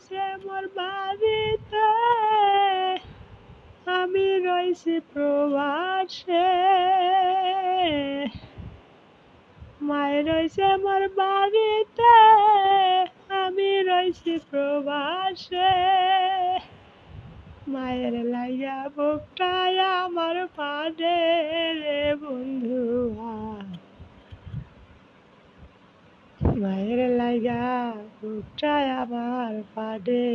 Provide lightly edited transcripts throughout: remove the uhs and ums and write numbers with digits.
রইছে মোর বাড়িতে, আমি রইছি প্রবাসে। মায় রইছে মোর বাড়িতে, আমি রইছি প্রবাসে। মায়ের লাইয়া বুকটায় আমার পাডে রে বন্ধু, মায়ের লাইয়া বুকটায় আমার পাডে।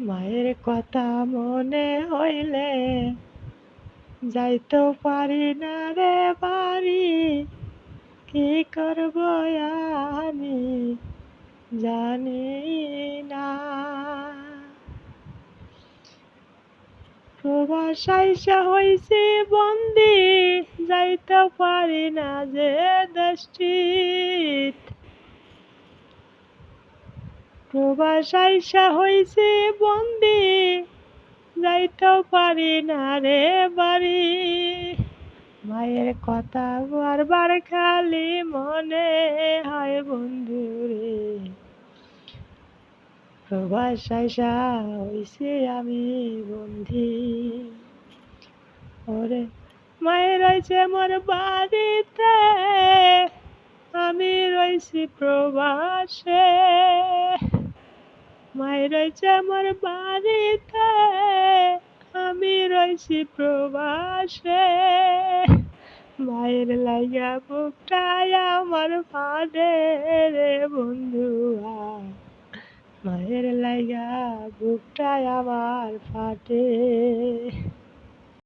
মায়ের কথা মনে হইলে যাইতেও পারি না রে বাড়ি, কি করব আমি জানি না। প্রবাস আইসা হইছি বন্দি, যাইতে পারি না যে দেশটিত। প্রবাস আইসা হইছি বন্দি, যাইতেও পারি না রে বাড়ি। মায়ের কথা বারবার খালি মনে হয় বন্ধু রে, প্রবাস আইসা হইছি আমি বন্দি। ওরে মায়ের রইছে মোর বাড়িতে, আমি রইছি প্রবাসে। মায়ের রইছে মোর বাড়িতে, আমি রইছি প্রবাসে। মায়ের লাইগা বুকটায় আমার ফাটে রে বন্ধু, মায়ের লাইগা বুকটায় আমার ফাটে।